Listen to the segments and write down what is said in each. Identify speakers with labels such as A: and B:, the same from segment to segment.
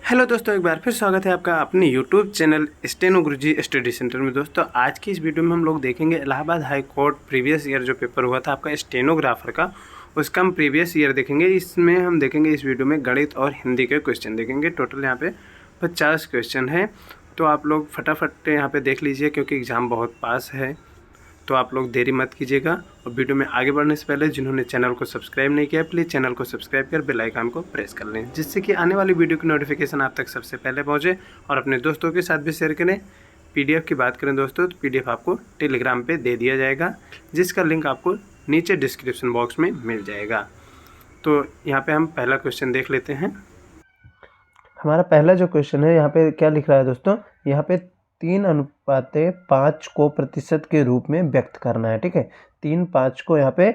A: Hello दोस्तों, एक बार फिर स्वागत है आपका अपने यूट्यूब चैनल स्टेनो गुरुजी स्टडी सेंटर में। दोस्तों आज की इस वीडियो में हम लोग देखेंगे Allahabad high court previous year जो पेपर हुआ था आपका स्टेनोग्राफर का, उसका हम प्रीवियस ईयर देखेंगे। इसमें हम देखेंगे इस वीडियो में गणित और हिंदी के क्वेश्चन देखेंगे। टोटल यहाँ पे 50 क्वेश्चन है, तो आप लोग फटाफट यहाँ पर देख लीजिए क्योंकि एग्ज़ाम बहुत पास है, तो आप लोग देरी मत कीजिएगा। और वीडियो में आगे बढ़ने से पहले जिन्होंने चैनल को सब्सक्राइब नहीं किया प्लीज़ चैनल को सब्सक्राइब कर बेल आइकन को प्रेस कर लें, जिससे कि आने वाली वीडियो की नोटिफिकेशन आप तक सबसे पहले पहुंचे। और अपने दोस्तों के साथ भी शेयर करें। पीडीएफ की बात करें दोस्तों तो पीडीएफ आपको टेलीग्राम पे दे दिया जाएगा, जिसका लिंक आपको नीचे डिस्क्रिप्शन बॉक्स में मिल जाएगा। तो यहाँ पर हम पहला क्वेश्चन देख लेते हैं। हमारा पहला जो क्वेश्चन है यहाँ पे क्या लिख रहा है दोस्तों, यहाँ पे 3:5 को प्रतिशत के रूप में व्यक्त करना है। ठीक है, 3:5 को यहाँ पे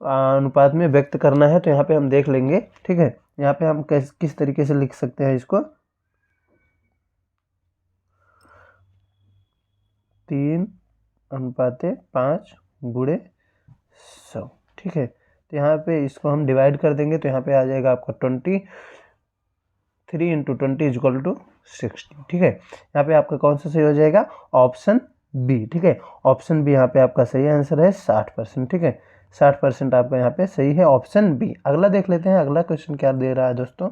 A: अनुपात में व्यक्त करना है। तो यहाँ पे हम देख लेंगे। ठीक है, यहाँ पे हम किस तरीके से लिख सकते हैं इसको, 3:5 गुणे 100। ठीक है, तो यहाँ पे इसको हम डिवाइड कर देंगे तो यहाँ पे आ जाएगा आपका 23 × 20 = 60। ठीक है, यहाँ पे आपका कौन सा सही हो जाएगा, ऑप्शन बी। ठीक है, ऑप्शन बी यहाँ पे आपका सही आंसर है 60%। ठीक है, 60% आपका यहाँ पे सही है, ऑप्शन बी। अगला देख लेते हैं, अगला क्वेश्चन क्या दे रहा है दोस्तों।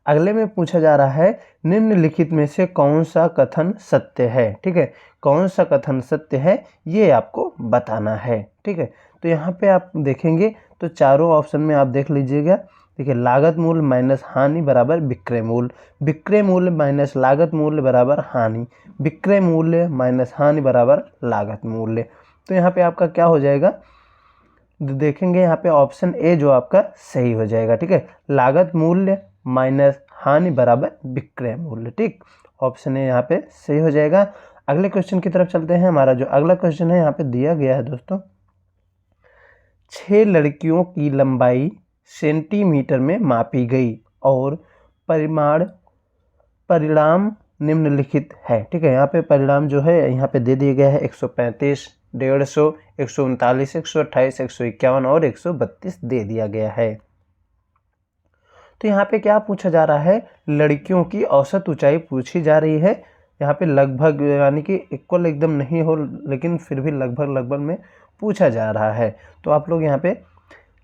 A: अगले में पूछा जा रहा है निम्नलिखित में से कौन सा कथन सत्य है। ठीक है, कौन सा कथन सत्य है ये आपको बताना है। ठीक है, तो यहाँ पे आप देखेंगे तो चारों ऑप्शन में आप देख लीजिएगा। देखिए, लागत मूल्य माइनस हानि बराबर विक्रय मूल्य, विक्रय मूल्य माइनस लागत मूल्य बराबर हानि, विक्रय मूल्य माइनस हानि बराबर लागत मूल्य। तो यहाँ पे आपका क्या हो जाएगा, देखेंगे यहाँ पे ऑप्शन ए जो आपका सही हो जाएगा। ठीक है, लागत मूल्य माइनस हानि बराबर विक्रय मूल्य। ठीक, ऑप्शन ए यहाँ पे सही हो जाएगा। अगले क्वेश्चन की तरफ चलते हैं। हमारा जो अगला क्वेश्चन है यहाँ पे दिया गया है दोस्तों, 6 लड़कियों की लंबाई सेंटीमीटर में मापी गई और परिणाम निम्नलिखित है। ठीक है, यहाँ पे परिणाम जो है यहाँ पे दे दिया गया है 135, 150, 139, 128, 151 और 132 दे दिया गया है। तो यहाँ पे क्या पूछा जा रहा है, लड़कियों की औसत ऊंचाई पूछी जा रही है। यहाँ पे लगभग यानी कि इक्वल एकदम नहीं हो, लेकिन फिर भी लगभग में पूछा जा रहा है। तो आप लोग यहाँ पे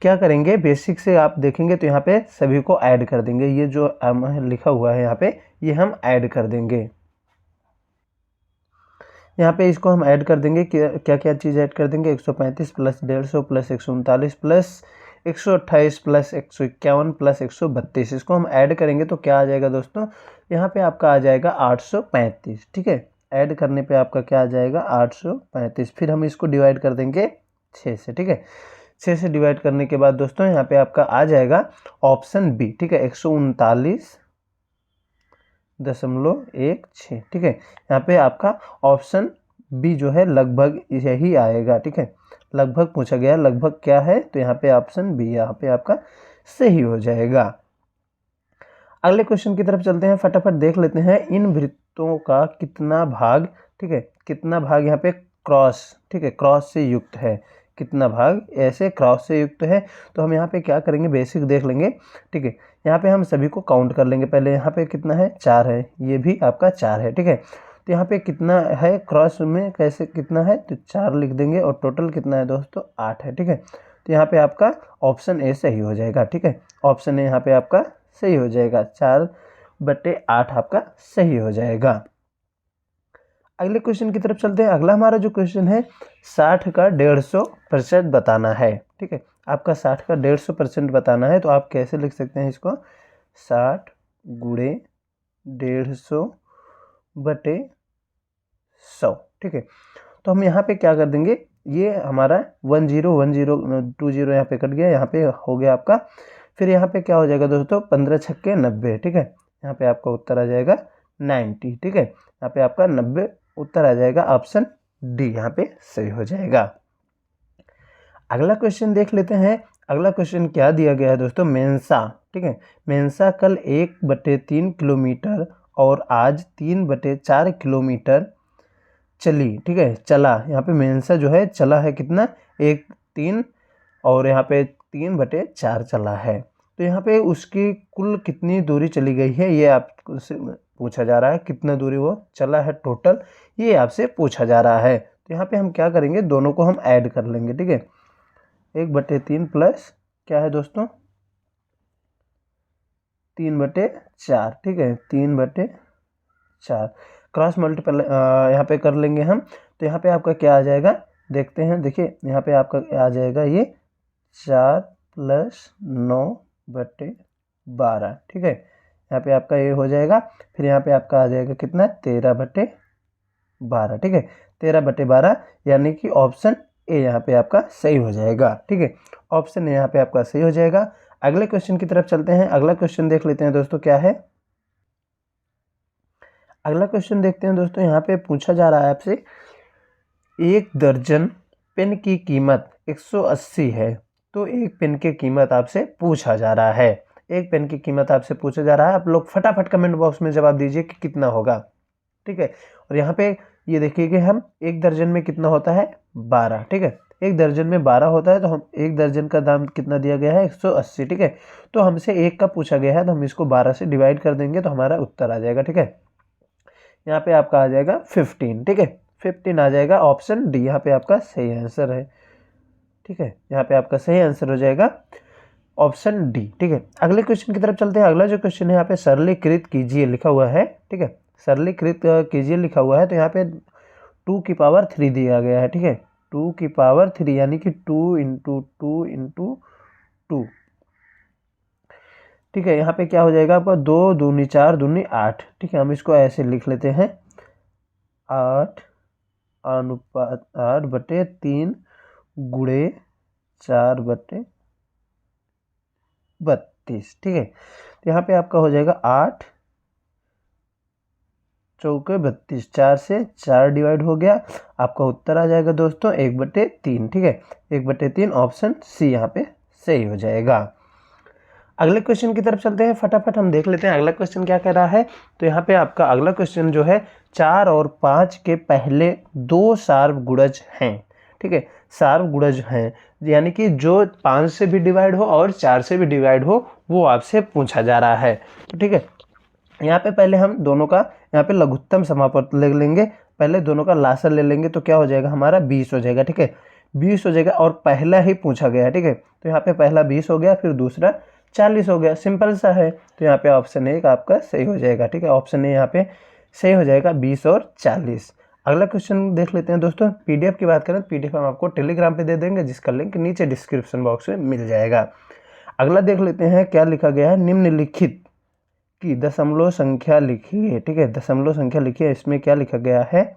A: क्या करेंगे, बेसिक से आप देखेंगे तो यहाँ पे सभी को ऐड कर देंगे। ये जो लिखा हुआ है यहाँ पे ये हम ऐड कर देंगे। यहाँ पे इसको हम ऐड कर देंगे। क्या क्या चीज़ ऐड कर देंगे, 135 plus 150 plus 139 plus 128 plus 151 plus 132, इसको हम ऐड करेंगे तो क्या आ जाएगा दोस्तों, यहाँ पे आपका आ जाएगा 835। ठीक है, ऐड करने पे आपका क्या आ जाएगा 835। फिर हम इसको डिवाइड कर देंगे 6 से। ठीक है, 6 से डिवाइड करने के बाद दोस्तों यहाँ पे आपका आ जाएगा ऑप्शन बी। ठीक है, 139.16। ठीक है, यहाँ पे आपका ऑप्शन बी जो है लगभग यही आएगा। ठीक है, लगभग पूछा गया, लगभग क्या है, तो यहाँ पे ऑप्शन बी यहाँ पे आपका सही हो जाएगा। अगले क्वेश्चन की तरफ चलते हैं, फटाफट देख लेते हैं। इन वृत्तों का कितना भाग, ठीक है, कितना भाग यहाँ पे क्रॉस, ठीक है, क्रॉस से युक्त है, कितना भाग ऐसे क्रॉस से युक्त है। तो हम यहाँ पे क्या करेंगे, बेसिक देख लेंगे। ठीक है, यहाँ पे हम सभी को काउंट कर लेंगे। पहले यहाँ पे कितना है, 4 है, ये भी आपका 4 है। ठीक है, तो यहाँ पे कितना है क्रॉस में, कैसे कितना है, तो 4 लिख देंगे और टोटल कितना है दोस्तों 8 है। ठीक है, तो यहाँ पे आपका ऑप्शन ए सही हो जाएगा। ठीक है, ऑप्शन ए यहाँ पे आपका सही हो जाएगा, 4/8 आपका सही हो जाएगा। अगले क्वेश्चन की तरफ चलते हैं। अगला हमारा जो क्वेश्चन है 60 का 150% बताना है। ठीक है, आपका 60 का 150% बताना है। तो आप कैसे लिख सकते हैं इसको, 60 गुणे 150/100। ठीक है, तो हम यहाँ पे क्या कर देंगे, ये हमारा 10 10 20 यहाँ पे कट गया, यहाँ पे हो गया आपका। फिर यहाँ पे क्या हो जाएगा दोस्तों, 15 छक्के 90। ठीक है, यहाँ पे आपका उत्तर आ जाएगा 90। ठीक है, यहाँ पे आपका 90 उत्तर आ जाएगा, ऑप्शन डी यहाँ पे सही हो जाएगा। अगला क्वेश्चन देख लेते हैं। अगला क्वेश्चन क्या दिया गया है दोस्तों, मेंसा। ठीक है, मेंसा कल 1/3 किलोमीटर और आज 3/4 किलोमीटर चली। ठीक है, चला, यहाँ पे मेंसा जो है चला है कितना, 1 3 और यहाँ पे 3/4 चला है। तो तो यहाँ पे उसकी कुल कितनी दूरी चली गई है ये आपसे पूछा जा रहा है, कितना दूरी वो चला है टोटल ये आपसे पूछा जा रहा है। तो यहाँ पे हम क्या करेंगे, दोनों को हम ऐड कर लेंगे, ठीक है। 1/3 प्लस क्या है दोस्तों 3/4, ठीक है 3/4 क्रॉस मल्टीपल यहाँ पे कर लेंगे हम। तो यहाँ पे आपका क्या आ जाएगा देखते हैं, देखिए यहाँ पे आपका आ जाएगा ये 4 + 9/12, ठीक है। यहाँ पे आपका ये हो जाएगा, फिर यहाँ पे आपका आ जाएगा कितना 13/12, ठीक है 13/12 यानी कि ऑप्शन ए यहाँ पे आपका सही हो जाएगा, ठीक है। ऑप्शन ए यहाँ पे आपका सही हो जाएगा। अगले क्वेश्चन की तरफ चलते हैं। अगला क्वेश्चन देख लेते हैं दोस्तों क्या है। अगला क्वेश्चन देखते हैं दोस्तों, यहाँ पे पूछा जा रहा है आपसे 1 दर्जन पेन की कीमत 180 है, तो एक पेन की कीमत आपसे पूछा जा रहा है। एक पेन की कीमत आपसे पूछा जा रहा है। आप लोग फटाफट कमेंट बॉक्स में जवाब दीजिए कि कितना होगा, ठीक है। और यहाँ पे ये देखिए कि हम 1 दर्जन में कितना होता है 12, ठीक है। 1 दर्जन में 12 होता है, तो हम 1 दर्जन का दाम कितना दिया गया है 180, ठीक है। तो हमसे 1 का पूछा गया है, तो हम इसको 12 से डिवाइड कर देंगे तो हमारा उत्तर आ जाएगा, ठीक है। यहाँ पे आपका आ जाएगा 15, ठीक है 15 आ जाएगा। ऑप्शन डी यहाँ पे आपका सही आंसर है, ठीक है। यहाँ पे आपका सही आंसर हो जाएगा ऑप्शन डी, ठीक है। अगले क्वेश्चन की तरफ चलते हैं। अगला जो क्वेश्चन है यहाँ पे सरलीकृत कीजिए लिखा हुआ है, ठीक है। सरलीकृत कीजिए लिखा हुआ है, तो यहाँ पे 2 की पावर 3 दिया गया है, ठीक है 2 की पावर 3 यानी कि 2 × 2 × 2, ठीक है। यहाँ पे क्या हो जाएगा आपका 2 दूनी 4 दूनी 8, ठीक है। हम इसको ऐसे लिख लेते हैं 8 अनुपात 8/3 गुणे 4/32, ठीक है। तो यहाँ पे आपका हो जाएगा 8 चौके 32, 4 से 4 डिवाइड हो गया, आपका उत्तर आ जाएगा दोस्तों 1/3, ठीक है 1/3 ऑप्शन सी यहाँ पे सही हो जाएगा। अगले क्वेश्चन की तरफ चलते हैं, फटाफट हम देख लेते हैं अगला क्वेश्चन क्या कह रहा है। तो यहाँ पे आपका अगला क्वेश्चन जो है 4 और 5 के पहले 2 सार्वगुणज हैं, ठीक है सार्वगुणज हैं यानी कि जो 5 से भी डिवाइड हो और 4 से भी डिवाइड हो वो आपसे पूछा जा रहा है, तो ठीक है। यहाँ पे पहले हम दोनों का यहाँ पे लघुत्तम समापवर्त ले लेंगे, पहले दोनों का लासर ले लेंगे, तो क्या हो जाएगा हमारा 20 हो जाएगा, ठीक है 20 हो जाएगा। और पहला ही पूछा गया है, ठीक है। तो यहाँ पे पहला 20 हो गया, फिर दूसरा 40 हो गया, सिंपल सा है। तो यहाँ पे ऑप्शन ए आपका सही हो जाएगा, ठीक है ऑप्शन ए यहाँ पे सही हो जाएगा 20 और 40। अगला क्वेश्चन देख लेते हैं दोस्तों। पीडीएफ की बात करें, पीडीएफ हम आपको टेलीग्राम पे दे देंगे, जिसका लिंक नीचे डिस्क्रिप्शन बॉक्स में मिल जाएगा। अगला देख लेते हैं क्या लिखा गया है। निम्नलिखित की दशमलव संख्या लिखिए, ठीक है दशमलव संख्या लिखिए। इसमें क्या लिखा गया है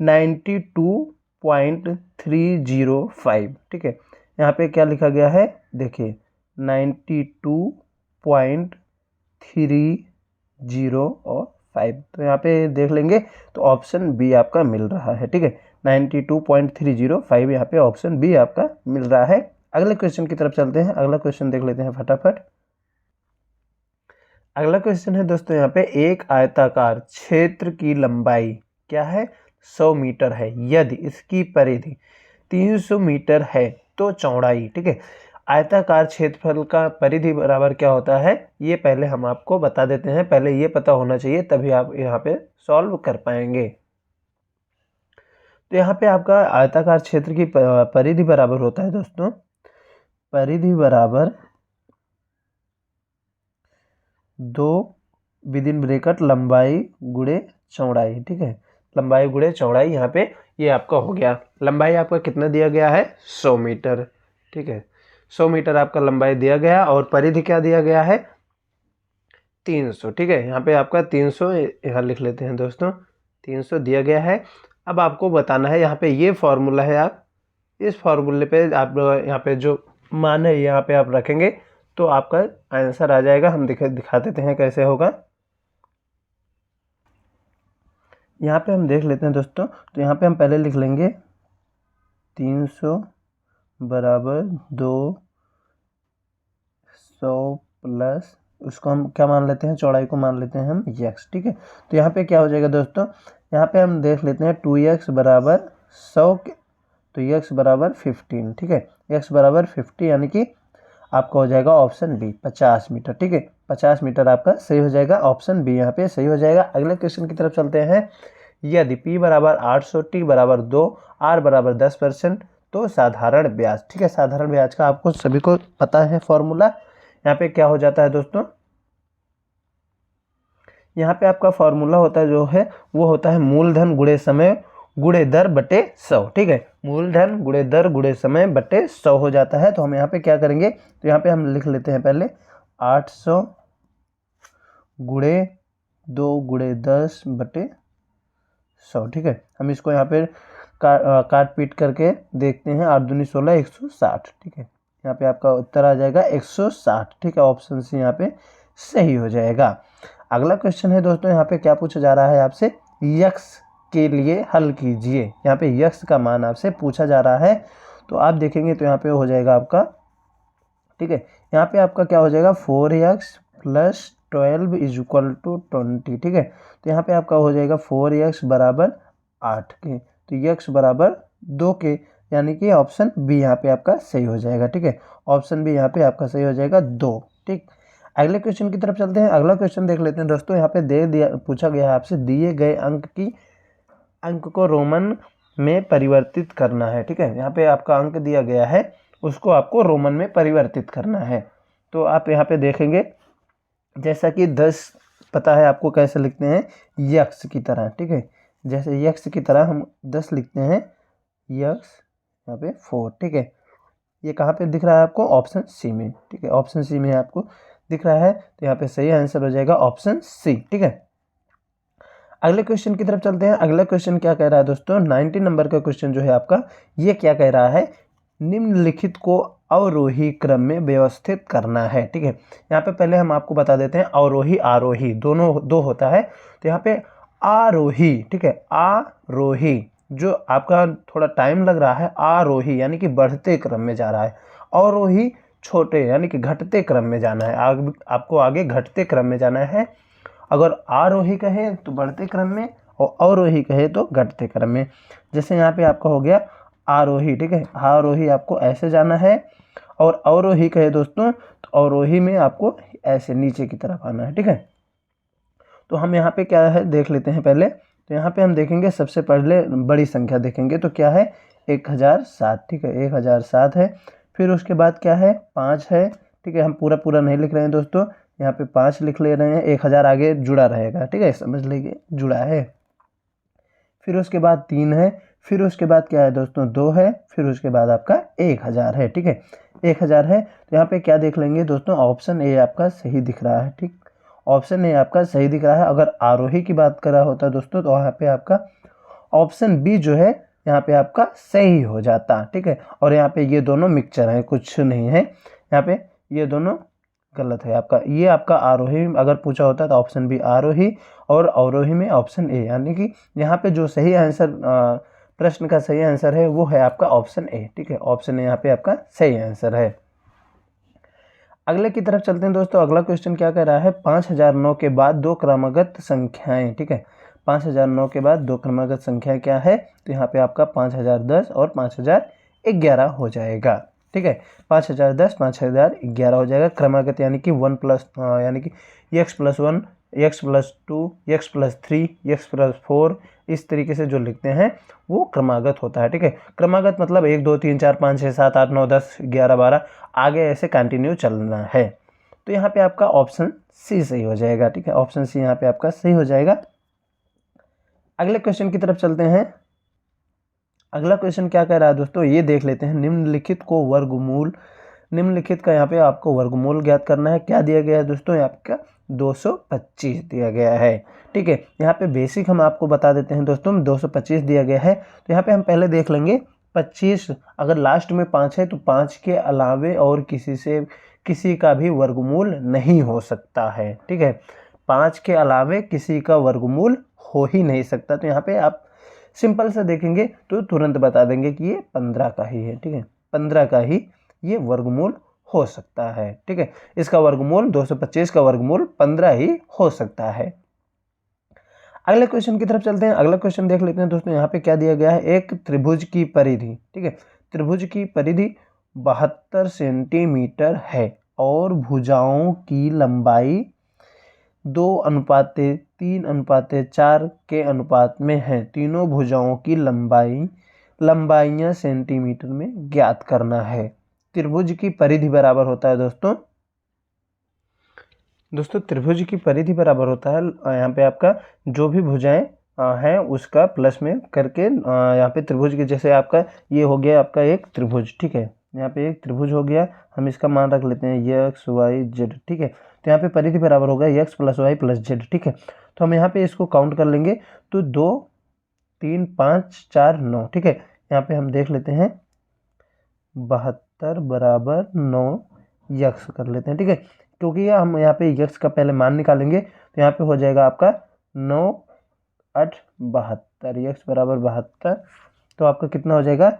A: 92.305, ठीक है। यहाँ पे क्या लिखा गया है देखिए 92.305, तो यहाँ पे देख लेंगे तो ऑप्शन बी आपका मिल रहा है, ठीक है 92.305 यहाँ पे ऑप्शन बी आपका मिल रहा है। अगले क्वेश्चन की तरफ चलते हैं। अगला क्वेश्चन देख लेते हैं फटाफट। अगला क्वेश्चन है दोस्तों यहाँ पे एक आयताकार क्षेत्र की लंबाई क्या है 100 मीटर है, यदि इसकी परिधि 300 मीटर है तो चौड़ाई, ठीक है आयताकार क्षेत्रफल का परिधि बराबर क्या होता है ये पहले हम आपको बता देते हैं, पहले ये पता होना चाहिए तभी आप यहाँ पे सॉल्व कर पाएंगे। तो यहाँ पे आपका आयताकार क्षेत्र की परिधि बराबर होता है दोस्तों, परिधि बराबर 2 विदिन ब्रैकेट लंबाई गुणे चौड़ाई, ठीक है लंबाई गुणे चौड़ाई। यहाँ पे ये आपका हो गया। लंबाई आपका कितना दिया गया है 100 मीटर, ठीक है 100 मीटर आपका लंबाई दिया गया और परिधि क्या दिया गया है 300, ठीक है यहाँ पे आपका 300 यहाँ लिख लेते हैं दोस्तों 300 दिया गया है। अब आपको बताना है यहाँ पे ये फॉर्मूला है, आप इस फॉर्मूले पे आप यहाँ पे जो मान है यहाँ पे आप रखेंगे तो आपका आंसर आ जाएगा। हम दिखा देते हैं कैसे होगा। यहाँ पे हम देख लेते हैं दोस्तों। तो यहाँ पे हम पहले लिख लेंगे 300 बराबर 200 प्लस उसको हम क्या मान लेते हैं चौड़ाई को मान लेते हैं हम x, ठीक है। तो यहाँ पे क्या हो जाएगा दोस्तों, यहाँ पे हम देख लेते हैं 2x बराबर 100 तो x बराबर 15, ठीक है x बराबर 50 यानी कि आपका हो जाएगा ऑप्शन बी 50 मीटर। ठीक है, 50 मीटर आपका सही हो जाएगा, ऑप्शन बी यहाँ पे सही हो जाएगा। अगले क्वेश्चन की तरफ चलते हैं। यदि P बराबर 800, T बराबर 2, R बराबर 10% तो साधारण ब्याज। ठीक है, साधारण ब्याज का आपको सभी को पता है फॉर्मूला। यहाँ पे क्या हो जाता है दोस्तों, यहाँ पे आपका फॉर्मूला होता है जो है वो होता है मूलधन गुणे समय गुणे दर बटे 100। ठीक है, मूलधन गुणे दर गुणे समय बटे 100 हो जाता है। तो हम यहाँ पे क्या करेंगे, तो यहाँ पे हम लिख लेते हैं पहले 800 गुणे 2 गुणे 10 बटे 100। ठीक है, हम इसको यहाँ पे काट पीट करके देखते हैं। 8 दूनी 16, 160। ठीक है, यहाँ पे आपका उत्तर आ जाएगा 160। ठीक है, ऑप्शन सी यहाँ पे सही हो जाएगा। अगला क्वेश्चन है दोस्तों, यहाँ पे क्या पूछा जा रहा है आपसे, यक्स के लिए हल कीजिए। यहाँ पे यक्स का मान आपसे पूछा जा रहा है। तो आप देखेंगे तो यहाँ पे हो जाएगा आपका, ठीक है, यहाँ पे आपका क्या हो जाएगा 4x plus 12 is equal to 20। ठीक है, तो यहाँ पे आपका हो जाएगा 4x बराबर 8 के, तो x बराबर 2 के, यानी कि ऑप्शन बी यहाँ पे आपका सही हो जाएगा। ठीक है, ऑप्शन बी यहाँ पे आपका सही हो जाएगा 2। ठीक, अगले क्वेश्चन की तरफ चलते हैं। अगला क्वेश्चन देख लेते हैं दोस्तों। यहाँ पे दे दिया पूछा गया है आपसे, दिए गए अंक को रोमन में परिवर्तित करना है। ठीक है, यहाँ पे आपका अंक दिया गया है, उसको आपको रोमन में परिवर्तित करना है। तो आप यहाँ पे देखेंगे जैसा कि 10 पता है आपको कैसे लिखते हैं, यक्स की तरह। ठीक है, जैसे यक्स की तरह हम 10 लिखते हैं, यक्स यहाँ पे 4। ठीक है, ये कहाँ पे दिख रहा है आपको, ऑप्शन सी में। ठीक है, ऑप्शन सी में आपको दिख रहा है, तो यहाँ पे सही आंसर हो जाएगा ऑप्शन सी। ठीक है, अगले क्वेश्चन की तरफ चलते हैं। अगला क्वेश्चन क्या कह रहा है दोस्तों, 90 नंबर का क्वेश्चन जो है आपका, ये क्या कह रहा है, निम्नलिखित को अवरोही क्रम में व्यवस्थित करना है। ठीक है, यहाँ पे पहले हम आपको बता देते हैं, अवरोही आरोही दोनों दो होता है। तो यहाँ पे आरोही, ठीक है, आरोही जो आपका थोड़ा टाइम लग रहा है, आरोही यानी कि बढ़ते क्रम में जा रहा है, अवरोही छोटे यानी कि घटते क्रम में जाना है। आपको आगे घटते क्रम में जाना है। अगर आरोही कहे तो बढ़ते क्रम में, और अवरोही कहे तो घटते क्रम में। जैसे यहाँ पे आपका हो गया आरोही। ठीक है, आरोही आपको ऐसे जाना है, और अवरोही कहे दोस्तों तो अवरोही में आपको ऐसे नीचे की तरफ आना है। ठीक है, तो हम यहाँ पे क्या है देख लेते हैं पहले। तो यहाँ पे हम देखेंगे सबसे पहले बड़ी संख्या देखेंगे, तो क्या है 1007। ठीक है, 1007 है। फिर उसके बाद क्या है 5 है। ठीक है, हम पूरा नहीं लिख रहे हैं दोस्तों, यहाँ पे 5 लिख ले रहे हैं, 1000 आगे जुड़ा रहेगा। ठीक है, समझ लीजिए जुड़ा है। फिर उसके बाद 3 है। फिर उसके बाद क्या है दोस्तों 2 है। फिर उसके बाद आपका 1000 है। ठीक है, 1000 है। तो यहाँ पे क्या देख लेंगे दोस्तों, ऑप्शन ए आपका सही दिख रहा है। ठीक, ऑप्शन ए आपका सही दिख रहा है। अगर आरोही की बात करा होता दोस्तों तो वहाँ पे आपका ऑप्शन बी जो है यहाँ पे आपका सही हो जाता। ठीक है, और यहाँ पे ये दोनों मिक्सचर है, कुछ नहीं है यहाँ पे, ये दोनों गलत है आपका। ये आपका आरोही अगर पूछा होता तो ऑप्शन बी आरोही, और अवरोही में ऑप्शन ए, यानी कि यहाँ पे जो सही आंसर प्रश्न का सही आंसर है वो है आपका ऑप्शन ए। ठीक है, ऑप्शन ए यहाँ पे आपका सही आंसर है। अगले की तरफ चलते हैं दोस्तों। अगला क्वेश्चन क्या कह रहा है, 5009 के बाद दो क्रमागत संख्याएं। ठीक है, 5009 के बाद दो क्रमागत संख्या क्या है, तो यहाँ पे आपका 5010 और 5011 हो जाएगा। ठीक है, 5010 5011 हो जाएगा। क्रमागत यानी कि 1 प्लस यानी कि x+1, x+2, x+3, x+4 इस तरीके से जो लिखते हैं वो क्रमागत होता है। ठीक है, क्रमागत मतलब 1 2 3 4 5 6 7 8 9 10 11 12 आगे ऐसे कंटिन्यू चलना है। तो यहाँ पे आपका ऑप्शन सी सही हो जाएगा। ठीक है, ऑप्शन सी यहाँ पे आपका सही हो जाएगा। अगले क्वेश्चन की तरफ चलते हैं। अगला क्वेश्चन क्या कह रहा है दोस्तों, ये देख लेते हैं। निम्नलिखित को वर्गमूल, निम्नलिखित का यहाँ पे आपको वर्गमूल ज्ञात करना है। क्या दिया गया है दोस्तों, यहाँ आपका 225 दिया गया है। ठीक है, यहाँ पे बेसिक हम आपको बता देते हैं दोस्तों, 225 दिया गया है। तो यहाँ पे हम पहले देख लेंगे 25, अगर लास्ट में 5 है तो 5 के अलावे और किसी का भी वर्गमूल नहीं हो सकता है। ठीक है, 5 के अलावे किसी का वर्गमूल हो ही नहीं सकता। तो यहाँ पे आप सिंपल से देखेंगे तो तुरंत बता देंगे कि ये 15 का ही है। ठीक है, 15 का ही ये वर्गमूल हो सकता है। ठीक है, इसका वर्गमूल 225 का वर्गमूल 15 ही हो सकता है। अगले क्वेश्चन की तरफ चलते हैं। अगला क्वेश्चन देख लेते हैं दोस्तों। यहाँ पे क्या दिया गया है, एक त्रिभुज की परिधि। ठीक है, त्रिभुज की परिधि 72 सेंटीमीटर है और भुजाओं की लंबाई 2:3:4 के अनुपात में है। तीनों भुजाओं की लंबाइयाँ सेंटीमीटर में ज्ञात करना है। त्रिभुज की परिधि बराबर होता है दोस्तों त्रिभुज की परिधि बराबर होता है यहाँ पे आपका जो भी भुजाएं हैं उसका प्लस में करके यहाँ पे त्रिभुज के जैसे आपका ये हो गया आपका एक त्रिभुज, ठीक है। यहाँ पे एक त्रिभुज हो गया, हम इसका मान रख लेते हैं एक्स वाई जेड, ठीक है। तो यहाँ पे परिधि बराबर होगा X plus Y plus Z, ठीक है। तो हम यहाँ पे इसको काउंट कर लेंगे तो 2 3 5 4 9, ठीक है। यहाँ पे हम देख लेते हैं 72 बराबर 9 यक्स कर लेते हैं, ठीक है। क्योंकि हम यहाँ पे यक्स का पहले मान निकालेंगे तो यहाँ पे हो जाएगा आपका 9 8 72, यक्स बराबर 72। तो आपका कितना हो जाएगा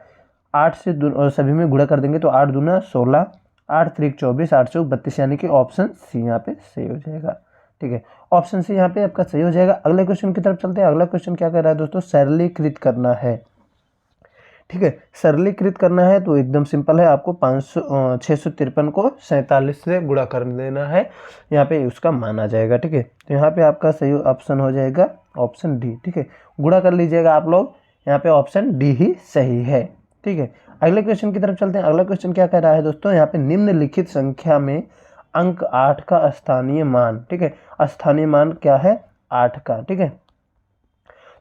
A: 8 से सभी में गुणा कर देंगे तो 8 दूना 16, 8 3 24, 8 चौक 32, यानी कि ऑप्शन सी यहाँ पे सही हो जाएगा, ठीक है। ऑप्शन सी यहाँ पे आपका सही हो जाएगा। अगले क्वेश्चन की तरफ चलते हैं। अगला क्वेश्चन क्या कर रहा है दोस्तों, सरलीकृत करना है, ठीक है। सरलीकृत करना है तो एकदम सिंपल है, आपको 653 को 47 से गुणा कर देना है, यहाँ पे उसका मान आ जाएगा, ठीक है। तो यहाँ पे आपका सही ऑप्शन हो जाएगा ऑप्शन डी, ठीक है। गुणा कर लीजिएगा आप लोग, यहाँ पे ऑप्शन डी ही सही है, ठीक है। अगले क्वेश्चन की तरफ चलते हैं। अगला क्वेश्चन क्या कह रहा है दोस्तों, यहाँ पे निम्नलिखित संख्या में अंक 8 का स्थानीय मान, ठीक है। स्थानीय मान क्या है 8 का, ठीक है।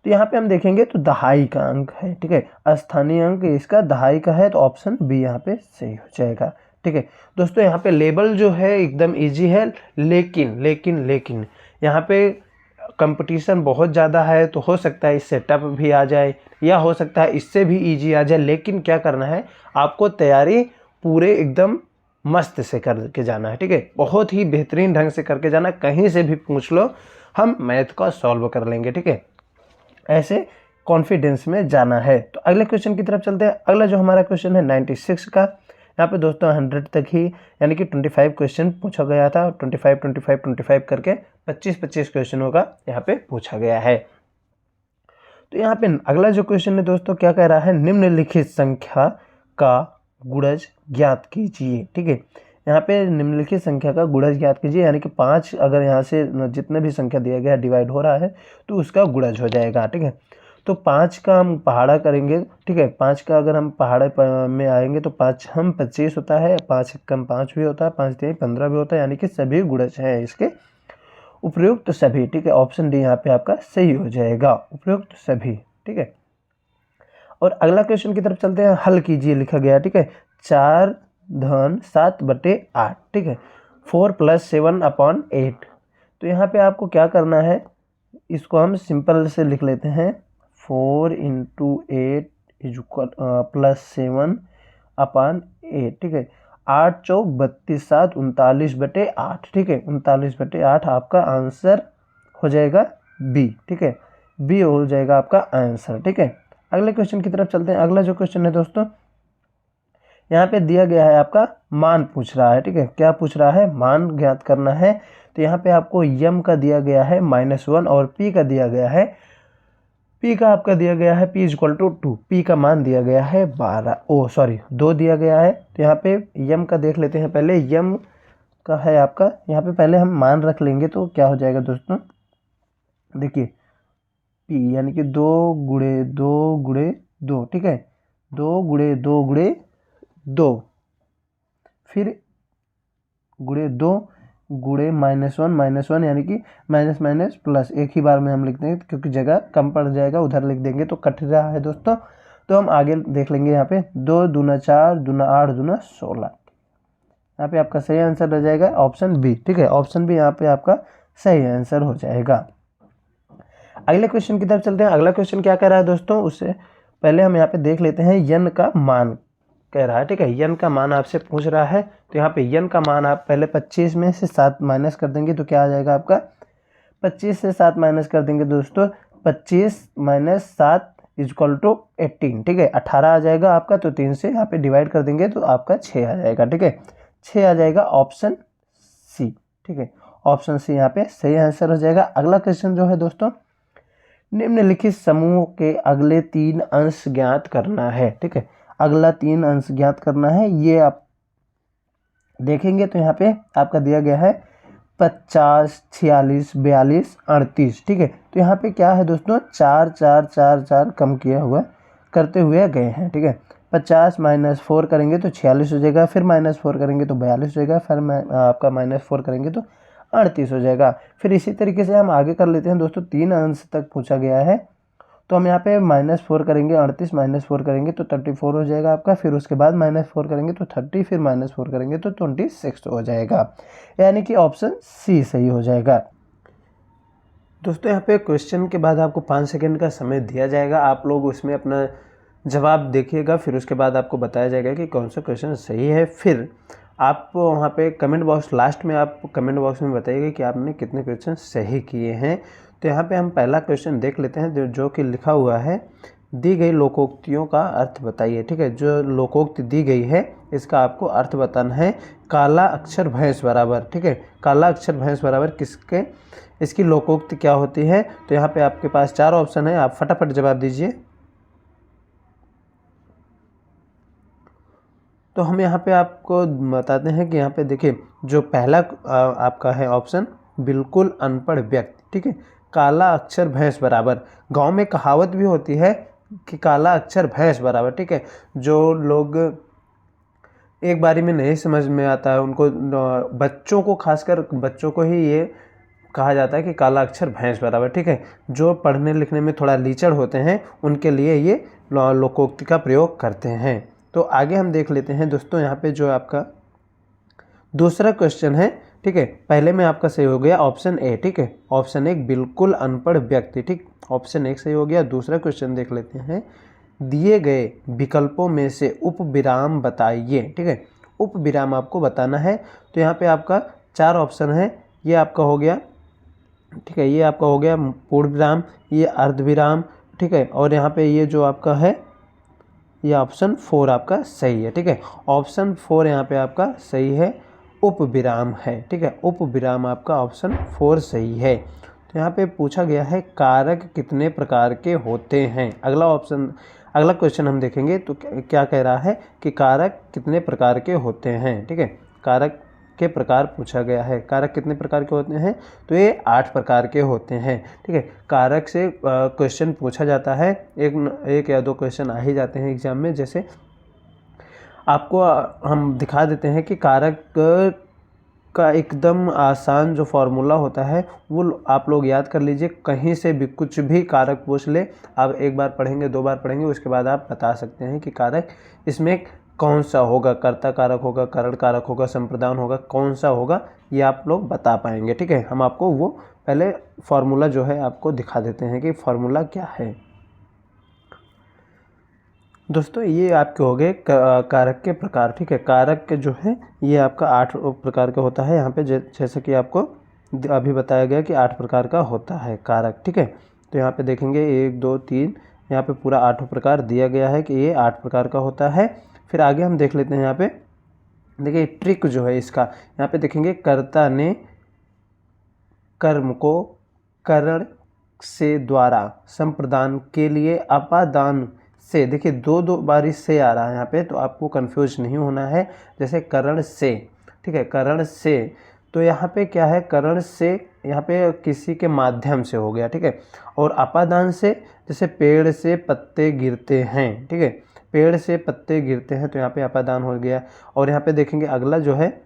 A: तो यहाँ पे हम देखेंगे तो दहाई का अंक है, ठीक है। स्थानीय अंक इसका दहाई का है तो ऑप्शन बी यहाँ पे सही हो जाएगा, ठीक है। दोस्तों यहाँ पे लेवल जो है एकदम इजी है, लेकिन यहाँ पे कंपटीशन बहुत ज़्यादा है, तो हो सकता है इससे टफ भी आ जाए या हो सकता है इससे भी इजी आ जाए। लेकिन क्या करना है, आपको तैयारी पूरे एकदम मस्त से करके जाना है, ठीक है। बहुत ही बेहतरीन ढंग से करके जाना, कहीं से भी पूछ लो हम मैथ को सॉल्व कर लेंगे, ठीक है। ऐसे कॉन्फिडेंस में जाना है। तो अगले क्वेश्चन की तरफ चलते हैं। अगला जो हमारा क्वेश्चन है 96 का, यहाँ पे दोस्तों 100 तक ही यानी कि 25 क्वेश्चन पूछा गया था। 25 करके 25 क्वेश्चनों का यहाँ पे पूछा गया है। तो यहाँ पे अगला जो क्वेश्चन है दोस्तों क्या कह रहा है, निम्नलिखित संख्या का गुणज ज्ञात कीजिए, ठीक है। यहाँ पे निम्नलिखित संख्या का गुणज ज्ञात कीजिए, यानी कि 5 अगर यहाँ से जितने भी संख्या दिया गया डिवाइड हो रहा है तो उसका गुणज हो जाएगा, ठीक है। तो 5 का हम पहाड़ा करेंगे, ठीक है। 5 का अगर हम पहाड़ा में आएंगे तो 5 हम 25 होता है, 5 कम 5 भी होता है, 5 3 15 भी होता है, यानी कि सभी गुणज हैं इसके उपयुक्त सभी, ठीक है। ऑप्शन डी यहाँ पे आपका सही हो जाएगा, उपयुक्त सभी, ठीक है। और अगला क्वेश्चन की तरफ चलते हैं। हल कीजिए लिखा गया, ठीक है। 4 धन 7/8, ठीक है। 4 + 7/8। तो यहाँ पे आपको क्या करना है, इसको हम सिंपल से लिख लेते हैं 4 × 8 + 7/8, ठीक है। 8 चौक 32, 7 39/8, ठीक है। 39/8 आपका आंसर हो जाएगा बी, ठीक है। बी हो जाएगा आपका आंसर, ठीक है। अगले क्वेश्चन की तरफ चलते हैं। अगला जो क्वेश्चन है दोस्तों, यहाँ पे दिया गया है आपका मान पूछ रहा है, ठीक है। क्या पूछ रहा है, मान ज्ञात करना है। तो यहाँ पे आपको यम का दिया गया है -1 और पी का दिया गया है, पी का आपका दिया गया है p = 2, पी का मान दिया गया है 2 दिया गया है। तो यहाँ पे यम का देख लेते हैं पहले। यम का है आपका, यहाँ पे पहले हम मान रख लेंगे तो क्या हो जाएगा दोस्तों, देखिए p यानी कि 2 × 2 × 2, ठीक है। 2 × 2 × 2 फिर × 2 × -1 यानी कि माइनस प्लस, एक ही बार में हम लिख देंगे क्योंकि जगह कम पड़ जाएगा, उधर लिख देंगे तो कट रहा है दोस्तों। तो हम आगे देख लेंगे यहाँ पे 2 दूना 4 दूना 8 दूना 16, यहाँ पे आपका सही आंसर रह जाएगा ऑप्शन बी, ठीक है। ऑप्शन बी यहाँ पे आपका सही आंसर हो जाएगा। अगले क्वेश्चन की तरफ चलते हैं। अगला क्वेश्चन क्या कह रहा है दोस्तों, उससे पहले हम यहाँ पे देख लेते हैं यन का मान कह रहा है, ठीक है। यन का मान आपसे पूछ रहा है। तो यहाँ पे यन का मान आप पहले 25 में से 7 माइनस कर देंगे तो क्या आ जाएगा आपका, 25 से 7 माइनस कर देंगे दोस्तों, 25 - 7 = 18, ठीक है। 18 आ जाएगा आपका, तो 3 से यहाँ पे डिवाइड कर देंगे तो आपका 6 आ जाएगा, ठीक है। 6 आ जाएगा ऑप्शन सी, ठीक है। ऑप्शन सी यहाँ पे सही आंसर हो जाएगा। अगला क्वेश्चन जो है दोस्तों, निम्नलिखित समूह के अगले 3 अंश ज्ञात करना है, ठीक है। अगला 3 अंश ज्ञात करना है। ये आप देखेंगे तो यहाँ पे आपका दिया गया है 50, 46, 42, 38। ठीक है, तो यहाँ पे क्या है दोस्तों, 4 4 4 4 कम किया हुआ करते हुए गए हैं। ठीक है, 50 -4 करेंगे तो 46 हो जाएगा, फिर -4 करेंगे तो 42 हो जाएगा, फिर आपका -4 करेंगे तो 38 हो जाएगा। फिर इसी तरीके से हम आगे कर लेते हैं दोस्तों, 3 अंश तक पूछा गया है तो हम यहाँ पे -4 करेंगे, 38 -4 करेंगे तो 34 हो जाएगा आपका, फिर उसके बाद -4 करेंगे तो 30, फिर -4 करेंगे तो 26 हो जाएगा, यानी कि ऑप्शन सी सही हो जाएगा। दोस्तों यहाँ पे क्वेश्चन के बाद आपको 5 सेकंड का समय दिया जाएगा, आप लोग उसमें अपना जवाब देखिएगा, फिर उसके बाद आपको बताया जाएगा कि कौन सा क्वेश्चन सही है। फिर आप वहाँ पे कमेंट बॉक्स, लास्ट में आप कमेंट बॉक्स में बताइएगा कि आपने कितने क्वेश्चन सही किए हैं। तो यहाँ पे हम पहला क्वेश्चन देख लेते हैं जो कि लिखा हुआ है, दी गई लोकोक्तियों का अर्थ बताइए। ठीक है, जो लोकोक्ति दी गई है इसका आपको अर्थ बताना है। काला अक्षर भैंस बराबर, ठीक है, काला अक्षर भैंस बराबर किसके, इसकी लोकोक्ति क्या होती है। तो यहाँ पे आपके पास 4 ऑप्शन है, आप फटाफट जवाब दीजिए। तो हम यहाँ पे आपको बताते हैं कि यहाँ पे देखिए, जो पहला आपका है ऑप्शन, बिल्कुल अनपढ़ व्यक्ति। ठीक है, काला अक्षर भैंस बराबर, गांव में कहावत भी होती है कि काला अक्षर भैंस बराबर। ठीक है, जो लोग एक बारी में नहीं समझ में आता है उनको, बच्चों को, खासकर बच्चों को ही ये कहा जाता है कि काला अक्षर भैंस बराबर। ठीक है, जो पढ़ने लिखने में थोड़ा लीचड़ होते हैं उनके लिए ये लोकोक्ति का प्रयोग करते हैं। तो आगे हम देख लेते हैं दोस्तों, यहाँ पे जो आपका दूसरा क्वेश्चन है। ठीक है, पहले में आपका सही हो गया ऑप्शन ए। ठीक है, ऑप्शन 1 बिल्कुल अनपढ़ व्यक्ति। ठीक, ऑप्शन 1 सही हो गया। दूसरा क्वेश्चन देख लेते हैं, दिए गए विकल्पों में से उप विराम बताइए। ठीक है, उप विराम आपको बताना है। तो यहाँ पे आपका 4 ऑप्शन है, ये आपका हो गया, ठीक है, ये आपका हो गया पूर्ण विराम, ये अर्ध विराम। ठीक है, और यहाँ पे ये जो आपका है, ये ऑप्शन 4 आपका सही है। ठीक है, ऑप्शन 4 यहाँ पे आपका सही है, उप विराम है। ठीक है, उप विराम आपका ऑप्शन 4 सही है। तो यहाँ पे पूछा गया है, कारक कितने प्रकार के होते हैं। अगला क्वेश्चन हम देखेंगे तो क्या कह रहा है कि कारक कितने प्रकार के होते हैं। ठीक है, कारक के प्रकार पूछा गया है, कारक कितने प्रकार के होते हैं, तो ये 8 प्रकार के होते हैं। ठीक है, कारक से क्वेश्चन पूछा जाता है, एक या 2 क्वेश्चन आ ही जाते हैं एग्जाम में। जैसे आपको हम दिखा देते हैं कि कारक का एकदम आसान जो फॉर्मूला होता है वो आप लोग याद कर लीजिए, कहीं से भी कुछ भी कारक पूछ ले, आप एक बार पढ़ेंगे, 2 बार पढ़ेंगे, उसके बाद आप बता सकते हैं कि कारक इसमें कौन सा होगा, कर्ता कारक होगा, कारण कारक होगा, संप्रदान होगा, कौन सा होगा, ये आप लोग बता पाएंगे। ठीक है, हम आपको वो पहले फॉर्मूला जो है आपको दिखा देते हैं कि फॉर्मूला क्या है। दोस्तों ये आपके हो गए कारक के प्रकार। ठीक है, कारक के जो है ये आपका 8 प्रकार का होता है। यहाँ पे जैसे कि आपको अभी बताया गया कि 8 प्रकार का होता है कारक। ठीक है, तो यहाँ पे देखेंगे 1 2 3, यहाँ पे पूरा 8 प्रकार दिया गया है कि ये 8 प्रकार का होता है। फिर आगे हम देख लेते हैं, यहाँ पे देखिए ट्रिक जो है इसका, यहाँ पे देखेंगे, कर्ता ने कर्म को करण से द्वारा संप्रदान के लिए अपादान से, देखिए 2 बारी से आ रहा है यहाँ पे, तो आपको कंफ्यूज नहीं होना है। जैसे करण से, ठीक है, करण से, तो यहाँ पे क्या है, करण से यहाँ पे किसी के माध्यम से हो गया। ठीक है, और अपादान से, जैसे पेड़ से पत्ते गिरते हैं। ठीक है, पेड़ से पत्ते गिरते हैं, तो यहाँ पे अपादान हो गया। और यहाँ पे देखेंगे अगला जो है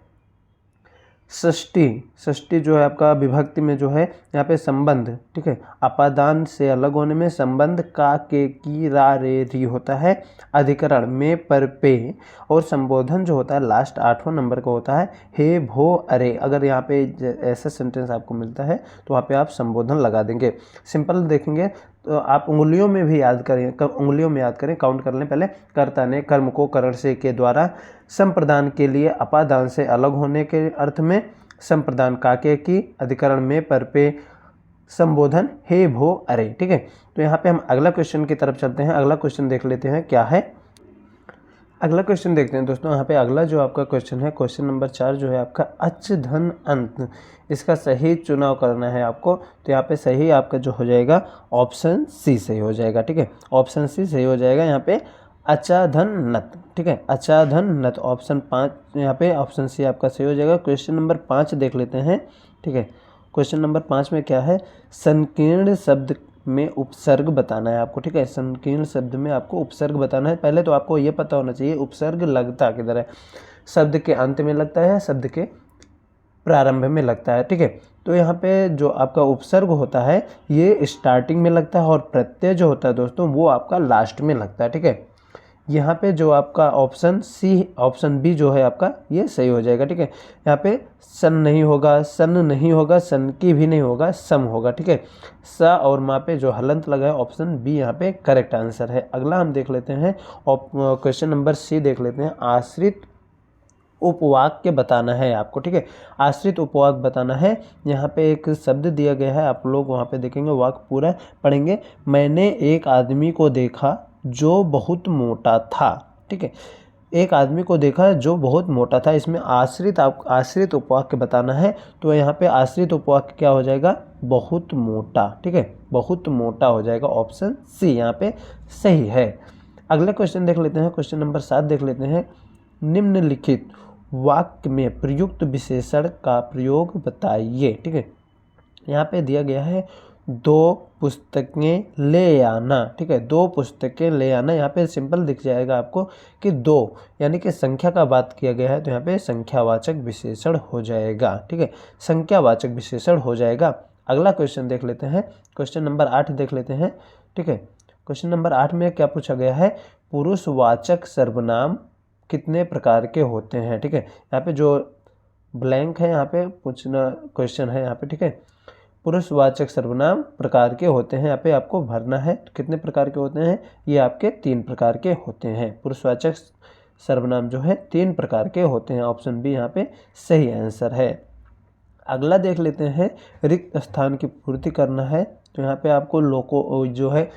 A: षष्ठी, षष्ठी जो है आपका विभक्ति में जो है यहाँ पे संबंध। ठीक है, अपादान से अलग होने में संबंध का, के, की, रा, रे, री होता है। अधिकरण में पर, पे, और संबोधन जो होता है लास्ट 8वां नंबर का होता है हे, भो, अरे। अगर यहाँ पे ऐसा सेंटेंस आपको मिलता है तो वहाँ पे आप संबोधन लगा देंगे। सिंपल देखेंगे तो आप उंगलियों में भी याद करें, उंगलियों में याद करें, काउंट कर लें पहले। कर्ता ने कर्म को करण से के द्वारा संप्रदान के लिए अपादान से अलग होने के अर्थ में, संप्रदान काके की, अधिकरण में पर, पे, संबोधन हे, भो, अरे। ठीक है, तो यहाँ पे हम अगला क्वेश्चन की तरफ चलते हैं। अगला क्वेश्चन देख लेते हैं क्या है। अगला क्वेश्चन देखते हैं दोस्तों, यहाँ पे अगला जो आपका क्वेश्चन है, क्वेश्चन नंबर 4 जो है आपका, अच धन अंत, इसका सही चुनाव करना है आपको। तो यहाँ पे सही आपका जो हो जाएगा ऑप्शन सी सही हो जाएगा। ठीक है, ऑप्शन सी सही हो जाएगा। यहाँ पे अचाधन ठीक है, अचाधन ऑप्शन 5 यहाँ पे, ऑप्शन सी आपका सही हो जाएगा। क्वेश्चन नंबर 5 देख लेते हैं। ठीक है, क्वेश्चन नंबर 5 में क्या है, संकीर्ण शब्द में उपसर्ग बताना है आपको। ठीक है, संकीर्ण शब्द में आपको उपसर्ग बताना है। पहले तो आपको ये पता होना चाहिए उपसर्ग लगता किधर है, शब्द के अंत में लगता है, शब्द के प्रारंभ में लगता है। ठीक है, तो यहाँ पे जो आपका उपसर्ग होता है ये स्टार्टिंग में लगता है और प्रत्यय जो होता है दोस्तों वो आपका लास्ट में लगता है। ठीक है, यहाँ पे जो आपका ऑप्शन सी, ऑप्शन बी जो है आपका ये सही हो जाएगा। ठीक है, यहाँ पे सन नहीं होगा, सन नहीं होगा, सन की भी नहीं होगा, सम होगा। ठीक है, स और मा पे जो हलंत लगा है, ऑप्शन बी यहाँ पे करेक्ट आंसर है। अगला हम देख लेते हैं क्वेश्चन नंबर सी देख लेते हैं। आश्रित उपवाक्य बताना है आपको। ठीक है, आश्रित उपवाक्य बताना है। यहाँ पे एक शब्द दिया गया है, आप लोग वहाँ पे देखेंगे, वाक्य पूरा पढ़ेंगे। मैंने एक आदमी को देखा जो बहुत मोटा था। ठीक है, एक आदमी को देखा जो बहुत मोटा था। इसमें आश्रित उपवाक्य बताना है, तो यहाँ पे आश्रित उपवाक्य क्या हो जाएगा, बहुत मोटा। ठीक है, बहुत मोटा हो जाएगा, ऑप्शन सी यहाँ पे सही है। अगला क्वेश्चन देख लेते हैं, क्वेश्चन नंबर 7 देख लेते हैं। निम्नलिखित वाक्य में प्रयुक्त विशेषण का प्रयोग बताइए। ठीक है, यहाँ पे दिया गया है 2 पुस्तकें ले आना। ठीक है, 2 पुस्तकें ले आना, यहाँ पे सिंपल दिख जाएगा आपको कि 2 यानी कि संख्या का बात किया गया है, तो यहाँ पे संख्यावाचक विशेषण हो जाएगा। ठीक है, संख्यावाचक विशेषण हो जाएगा। अगला क्वेश्चन देख लेते हैं, क्वेश्चन नंबर 8 देख लेते हैं। ठीक है, क्वेश्चन नंबर 8 में क्या पूछा गया है, पुरुषवाचक सर्वनाम कितने प्रकार के होते हैं। ठीक है, यहाँ पे जो ब्लैंक है यहाँ पे पूछना क्वेश्चन है यहाँ पे। ठीक है, पुरुषवाचक सर्वनाम प्रकार के होते हैं, यहाँ पे आपको भरना है। तो कितने प्रकार के होते हैं, ये आपके 3 प्रकार के होते हैं। पुरुषवाचक सर्वनाम जो है 3 प्रकार के होते हैं, ऑप्शन बी यहाँ पे सही आंसर है। अगला देख लेते हैं, रिक्त स्थान की पूर्ति करना है। तो यहाँ पे आपको लोको जो है,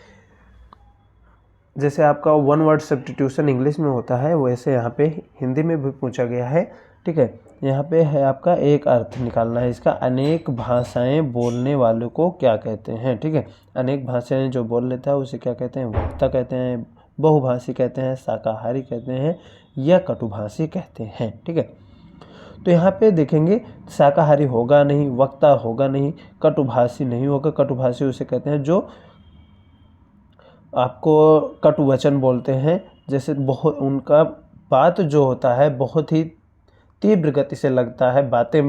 A: जैसे आपका 1 वर्ड सब्स्टिट्यूशन इंग्लिश में होता है, वैसे यहाँ पे हिंदी में भी पूछा गया है। ठीक है, यहाँ पे है आपका एक अर्थ निकालना है इसका, अनेक भाषाएं बोलने वालों को क्या कहते हैं। ठीक है, अनेक भाषाएं जो बोल लेता है उसे क्या कहते हैं, वक्ता कहते हैं, बहुभाषी कहते हैं, शाकाहारी कहते हैं, या कटुभाषी कहते हैं। ठीक है, तो यहाँ पे देखेंगे शाकाहारी होगा नहीं, वक्ता होगा नहीं, कटुभाषी नहीं होगा। कटुभाषी उसे कहते हैं जो आपको कटु वचन बोलते हैं, जैसे बहुत उनका बात जो होता है बहुत ही तीव्र गति से लगता है, बातें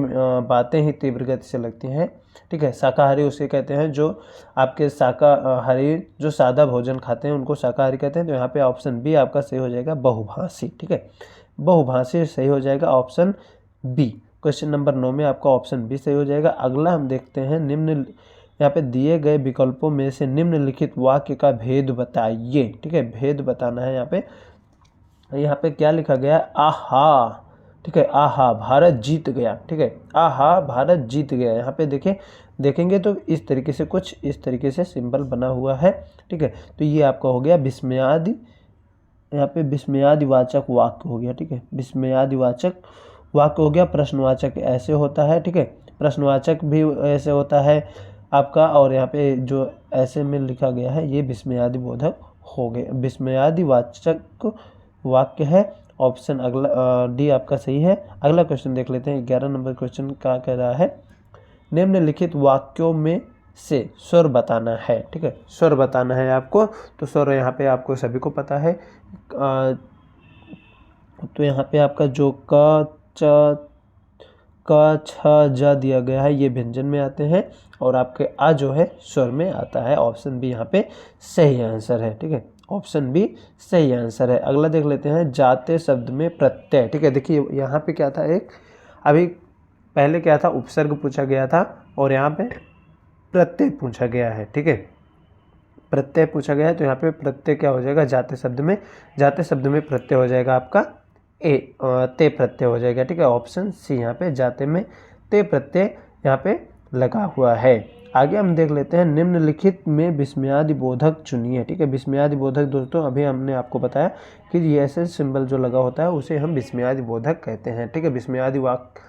A: ही तीव्र गति से लगती हैं। ठीक है, शाकाहारी उसे कहते हैं जो आपके शाकाहारी जो सादा भोजन खाते हैं उनको शाकाहारी कहते हैं। तो यहाँ पे ऑप्शन बी आपका सही हो जाएगा, बहुभाषी। ठीक है, बहुभाषी सही हो जाएगा, ऑप्शन बी। क्वेश्चन नंबर 9 में आपका ऑप्शन बी सही हो जाएगा। अगला हम देखते हैं, निम्न यहाँ पे दिए गए विकल्पों में से निम्नलिखित वाक्य का भेद बताइए। ठीक है, भेद बताना है। यहाँ पे क्या लिखा गया, आहा। ठीक है, आहा भारत जीत गया। ठीक है, आहा भारत जीत गया। यहाँ पे देखेंगे तो इस तरीके से कुछ इस तरीके से सिंबल बना हुआ है। ठीक है, तो ये आपका हो गया विस्मयादि, यहाँ पे विस्मयादिवाचक वाक्य हो गया। ठीक है, विस्मयादिवाचक वाक्य हो गया। प्रश्नवाचक ऐसे होता है। ठीक है, प्रश्नवाचक भी ऐसे होता है आपका, और यहाँ पे जो ऐसे में लिखा गया है ये विस्मयादिबोधक हो गए, विस्मयादिवाचक वाक्य है। ऑप्शन अगला डी आपका सही है। अगला क्वेश्चन देख लेते हैं, 11 नंबर क्वेश्चन क्या कह रहा है, निम्नलिखित वाक्यों में से स्वर बताना है। ठीक है, स्वर बताना है आपको। तो स्वर यहाँ पे आपको सभी को पता है। तो यहाँ पे आपका जो क छ ज दिया गया है ये व्यंजन में आते हैं, और आपके आ जो है स्वर में आता है। ऑप्शन बी यहाँ पे सही आंसर है। ठीक है, ऑप्शन बी सही आंसर है। अगला देख लेते हैं, जाते शब्द में प्रत्यय। ठीक है, देखिए यहाँ पे क्या था, एक अभी पहले क्या था, उपसर्ग पूछा गया था और यहाँ पे प्रत्यय पूछा गया है। ठीक है, प्रत्यय पूछा गया है, तो यहाँ पे प्रत्यय क्या हो जाएगा, जाते शब्द में प्रत्यय हो जाएगा आपका ते प्रत्यय हो जाएगा। ठीक है, ऑप्शन सी यहाँ पे जाते में ते प्रत्यय यहाँ पे लगा हुआ है। आगे हम देख लेते हैं, निम्नलिखित में विस्मयादिबोधक चुनिए। ठीक है, विस्मयादिबोधक दोस्तों अभी हमने आपको बताया कि ये ऐसे सिंबल जो लगा होता है उसे हम विस्मयादिबोधक कहते हैं। ठीक है, विस्मयादि वाक्य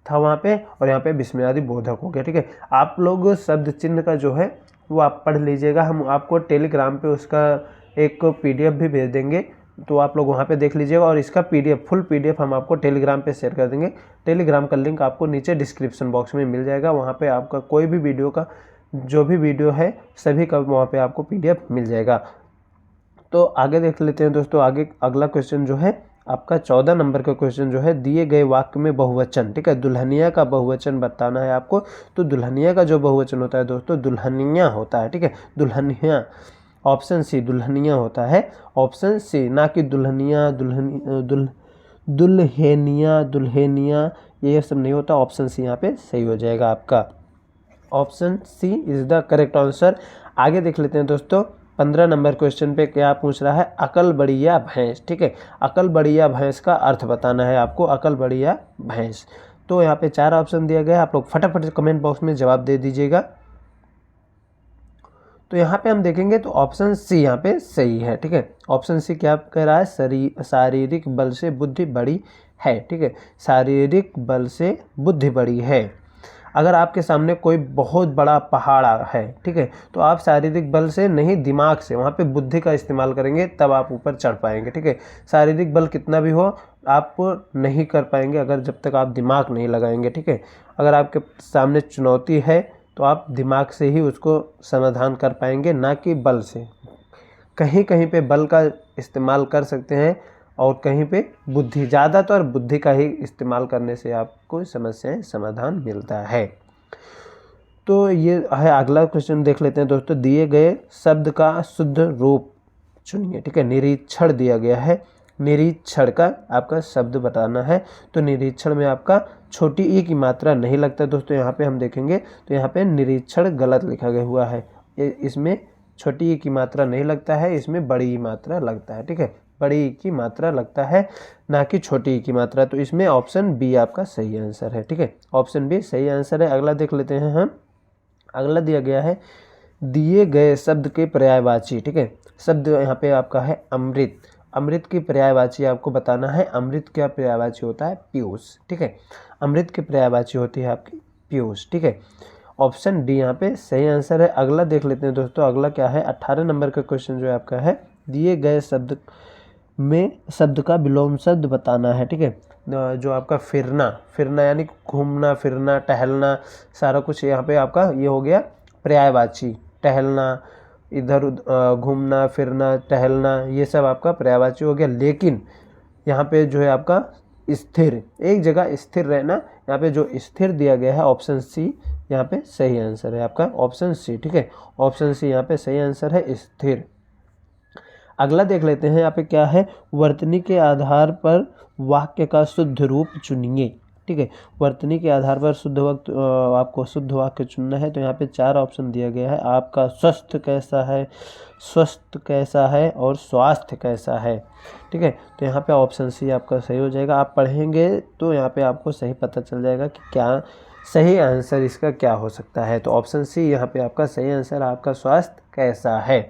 A: था वहाँ पे और यहाँ पे विस्मयादिबोधक हो गया। ठीक है, आप लोग शब्द चिन्ह का जो है वो आप पढ़ लीजिएगा, हम आपको टेलीग्राम पे उसका एक PDF भी भेज देंगे, तो आप लोग वहाँ पे देख लीजिएगा। और इसका PDF फुल PDF हम आपको टेलीग्राम पे शेयर कर देंगे। टेलीग्राम का लिंक आपको नीचे डिस्क्रिप्शन बॉक्स में मिल जाएगा। वहाँ पे आपका कोई भी वीडियो का जो भी वीडियो है सभी का वहाँ पे आपको PDF मिल जाएगा। तो आगे देख लेते हैं दोस्तों। आगे अगला क्वेश्चन जो है आपका 14 नंबर का क्वेश्चन जो है, दिए गए वाक्य में बहुवचन, ठीक है, दुल्हनिया का बहुवचन बताना है आपको। तो दुल्हनिया का जो बहुवचन होता है दोस्तों दुल्हनिया होता है, ठीक है, दुल्हनिया। ऑप्शन सी दुल्हनिया होता है, ऑप्शन सी, ना कि दुल्हनिया, दुल्हेनिया, दुल्हेनिया, ये सब नहीं होता। ऑप्शन सी यहाँ पे सही हो जाएगा आपका। Option C is the correct answer. आगे देख लेते हैं दोस्तों। 15 नंबर क्वेश्चन पे क्या पूछ रहा है, अकल बढ़िया भैंस, ठीक है, अकल बढ़िया भैंस का अर्थ बताना है आपको, अकल बढ़िया भैंस। तो यहाँ पे 4 ऑप्शन दिया गया है, आप लोग फटाफट कमेंट बॉक्स में जवाब दे दीजिएगा। तो यहाँ पे हम देखेंगे तो ऑप्शन सी यहाँ पे सही है, ठीक है। ऑप्शन सी क्या कह रहा है, शारीरिक बल से बुद्धि बड़ी है, ठीक है, शारीरिक बल से बुद्धि बड़ी है। अगर आपके सामने कोई बहुत बड़ा पहाड़ है, ठीक है, तो आप शारीरिक बल से नहीं दिमाग से वहाँ पे बुद्धि का इस्तेमाल करेंगे, तब आप ऊपर चढ़ पाएंगे, ठीक है। शारीरिक बल कितना भी हो आप नहीं कर पाएंगे अगर जब तक आप दिमाग नहीं लगाएंगे, ठीक है। अगर आपके सामने चुनौती है तो आप दिमाग से ही उसको समाधान कर पाएंगे, ना कि बल से। कहीं कहीं पे बल का इस्तेमाल कर सकते हैं और कहीं पे बुद्धि, ज़्यादातर बुद्धि का ही इस्तेमाल करने से आपको समस्याएं समाधान मिलता है। तो ये है अगला क्वेश्चन देख लेते हैं दोस्तों। दिए गए शब्द का शुद्ध रूप चुनिए, ठीक है, निरीक्षण दिया गया है, निरीक्षण का आपका शब्द बताना है। तो निरीक्षण में आपका छोटी ई की मात्रा नहीं लगता दोस्तों। यहाँ पे हम देखेंगे तो यहाँ पे निरीक्षण गलत लिखा गया हुआ है, इसमें छोटी ई की मात्रा नहीं लगता है, इसमें बड़ी ई मात्रा लगता है, ठीक है, बड़ी ई की मात्रा लगता है, ना कि छोटी ई की मात्रा। तो इसमें ऑप्शन बी आपका सही आंसर है, ठीक है, ऑप्शन बी सही आंसर है। अगला देख लेते हैं हम। अगला दिया गया है दिए गए शब्द के पर्यायवाची, ठीक है, शब्द यहाँ पे आपका है अमृत। अमृत की पर्यायवाची आपको बताना है। अमृत का पर्यायवाची होता है पीयूष, ठीक है, अमृत की पर्यायवाची होती है आपकी पीयूष, ठीक है। ऑप्शन डी यहाँ पे सही आंसर है। अगला देख लेते हैं दोस्तों। अगला क्या है, 18 नंबर का क्वेश्चन जो है आपका है, दिए गए शब्द में शब्द का विलोम शब्द बताना है, ठीक है। जो आपका फिरना, फिरना यानी घूमना फिरना टहलना, सारा कुछ यहाँ पे आपका ये हो गया पर्यायवाची। टहलना, इधर घूमना फिरना टहलना, ये सब आपका पर्यायवाची हो गया। लेकिन यहाँ पे जो है आपका स्थिर, एक जगह स्थिर रहना, यहाँ पे जो स्थिर दिया गया है ऑप्शन सी यहाँ पे सही आंसर है आपका, ऑप्शन सी, ठीक है, ऑप्शन सी यहाँ पे सही आंसर है, स्थिर। अगला देख लेते हैं। यहाँ पे क्या है, वर्तनी के आधार पर वाक्य का शुद्ध रूप चुनिए, ठीक है, वर्तनी के आधार पर शुद्ध वक्त आपको शुद्ध वाक्य चुनना है। तो यहाँ पे 4 ऑप्शन दिया गया है। आपका स्वस्थ कैसा है, स्वस्थ कैसा है और स्वास्थ्य कैसा है, ठीक है। तो यहाँ पे ऑप्शन सी आपका सही हो जाएगा। आप पढ़ेंगे तो यहाँ पे आपको सही पता चल जाएगा कि क्या सही आंसर इसका क्या हो सकता है। तो ऑप्शन सी यहाँ पे आपका सही आंसर, आपका स्वास्थ्य कैसा है।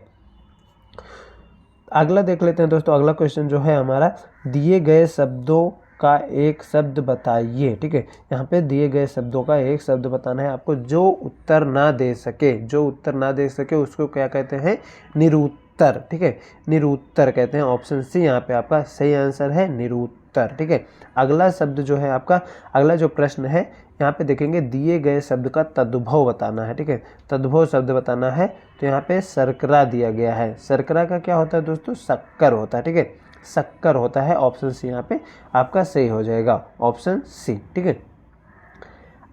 A: अगला देख लेते हैं दोस्तों। अगला क्वेश्चन जो है हमारा, दिए गए शब्दों का एक शब्द बताइए, ठीक है। यहाँ पे दिए गए शब्दों का एक शब्द बताना है आपको। जो उत्तर ना दे सके, जो उत्तर ना दे सके उसको क्या कहते हैं, निरुत्तर, ठीक है, निरुत्तर कहते हैं। ऑप्शन सी यहाँ पे आपका सही आंसर है, निरुत्तर, ठीक है। अगला शब्द जो है आपका, अगला जो प्रश्न है यहाँ पे देखेंगे, दिए गए शब्द का तद्भव बताना है, ठीक है, तद्भव शब्द बताना है। तो यहाँ पे शर्करा दिया गया है। शर्करा का क्या होता है दोस्तों, शक्कर होता है, ठीक है, शक्कर होता है। ऑप्शन सी यहाँ पे आपका सही हो जाएगा, ऑप्शन सी, ठीक है।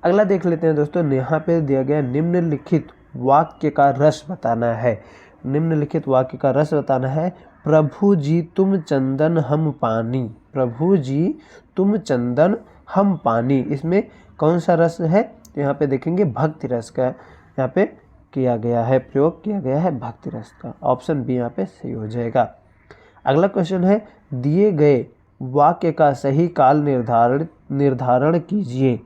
A: अगला देख लेते हैं दोस्तों। यहाँ पे दिया गया निम्नलिखित वाक्य का रस बताना है। निम्नलिखित वाक्य का रस बताना है। प्रभु जी तुम चंदन हम पानी, प्रभु जी तुम चंदन हम पानी, इसमें कौन सा रस है, तो यहाँ पे देखेंगे भक्ति रस का यहाँ पे किया गया है, प्रयोग किया गया है भक्ति रस का। ऑप्शन बी यहाँ पे सही हो जाएगा। अगला क्वेश्चन है, दिए गए वाक्य का सही काल निर्धारण कीजिए।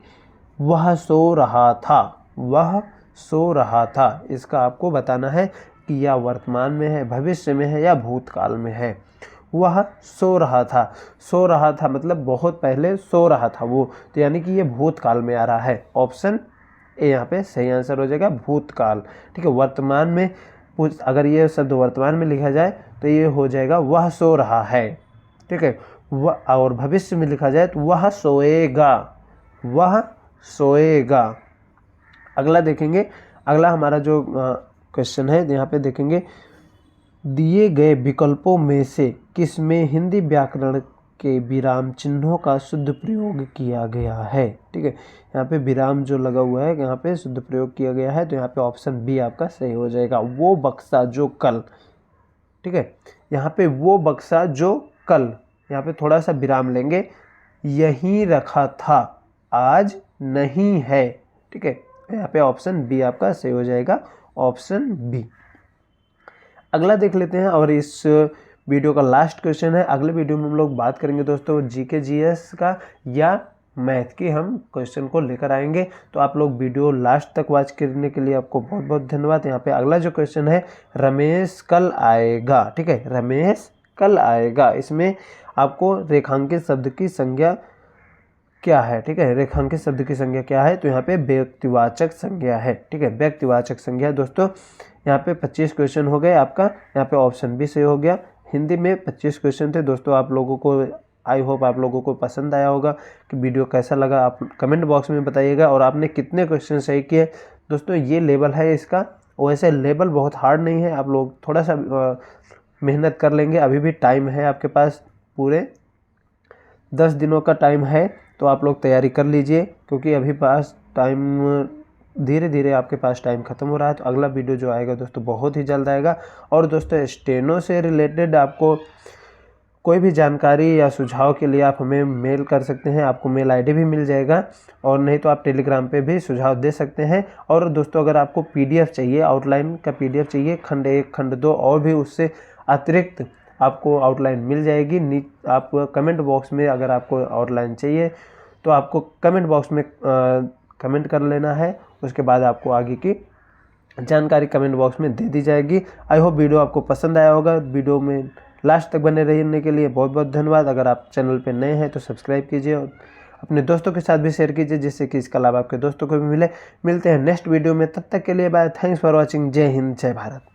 A: वह सो रहा था, वह सो रहा था, इसका आपको बताना है कि यह वर्तमान में है, भविष्य में है या भूतकाल में है। वह सो रहा था, सो रहा था मतलब बहुत पहले सो रहा था वो, तो यानी कि ये भूतकाल में आ रहा है। ऑप्शन ए यहाँ पे सही आंसर हो जाएगा, भूतकाल, ठीक है। वर्तमान में अगर ये शब्द वर्तमान में लिखा जाए तो ये हो जाएगा वह सो रहा है, ठीक है। वह, और भविष्य में लिखा जाए तो वह सोएगा, वह सोएगा। अगला देखेंगे, अगला हमारा जो क्वेश्चन है यहाँ पे देखेंगे, दिए गए विकल्पों में से किसमें हिंदी व्याकरण के विराम चिन्हों का शुद्ध प्रयोग किया गया है, ठीक है। यहाँ पे विराम जो लगा हुआ है यहाँ पे शुद्ध प्रयोग किया गया है, तो यहाँ पे ऑप्शन बी आपका सही हो जाएगा। वो बक्सा जो कल, ठीक है। यहाँ पे वो बक्सा जो कल, यहाँ पे थोड़ा सा विराम लेंगे, यहीं रखा था आज नहीं है, ठीक है। यहाँ पे ऑप्शन बी आपका सही हो जाएगा, ऑप्शन बी। अगला देख लेते हैं, और इस वीडियो का लास्ट क्वेश्चन है। अगले वीडियो में हम लोग बात करेंगे दोस्तों जीके जीएस का या मैथ की, हम क्वेश्चन को लेकर आएंगे। तो आप लोग वीडियो लास्ट तक वॉच करने के लिए आपको बहुत बहुत धन्यवाद। यहाँ पे अगला जो क्वेश्चन है, रमेश कल आएगा, ठीक है, रमेश कल आएगा। इसमें आपको रेखांकित शब्द की संज्ञा क्या है, ठीक है, रेखांकित शब्द की संज्ञा क्या है, तो यहाँ पे व्यक्तिवाचक संज्ञा है, ठीक है, व्यक्तिवाचक संज्ञा। दोस्तों यहाँ पे 25 क्वेश्चन हो गए आपका, यहाँ पे ऑप्शन बी सही हो गया। हिंदी में 25 क्वेश्चन थे दोस्तों। आप लोगों को, आई होप आप लोगों को पसंद आया होगा कि वीडियो कैसा लगा, आप कमेंट बॉक्स में बताइएगा। और आपने कितने क्वेश्चन सही किए दोस्तों, ये लेवल है इसका। वैसे लेवल बहुत हार्ड नहीं है, आप लोग थोड़ा सा मेहनत कर लेंगे। अभी भी टाइम है आपके पास, पूरे 10 दिनों का टाइम है, तो आप लोग तैयारी कर लीजिए, क्योंकि अभी पास टाइम, धीरे धीरे आपके पास टाइम ख़त्म हो रहा है। तो अगला वीडियो जो आएगा दोस्तों बहुत ही जल्द आएगा। और दोस्तों स्टेनो से रिलेटेड आपको कोई भी जानकारी या सुझाव के लिए आप हमें मेल कर सकते हैं, आपको मेल आईडी भी मिल जाएगा, और नहीं तो आप टेलीग्राम पे भी सुझाव दे सकते हैं। और दोस्तों अगर आपको पीडीएफ चाहिए, आउटलाइन का पीडीएफ चाहिए, खंड 1 खंड 2 और भी उससे अतिरिक्त आपको आउटलाइन मिल जाएगी। आप कमेंट बॉक्स में, अगर आपको आउटलाइन चाहिए तो आपको कमेंट बॉक्स में कमेंट कर लेना है, उसके बाद आपको आगे की जानकारी कमेंट बॉक्स में दे दी जाएगी। आई होप वीडियो आपको पसंद आया होगा। वीडियो में लास्ट तक बने रहने के लिए बहुत बहुत धन्यवाद। अगर आप चैनल पे नए हैं तो सब्सक्राइब कीजिए और अपने दोस्तों के साथ भी शेयर कीजिए, जिससे कि इसका लाभ आपके दोस्तों को भी मिले। मिलते हैं नेक्स्ट वीडियो में, तब तक के लिए बाय। Thanks for watching. जय हिंद, जय भारत।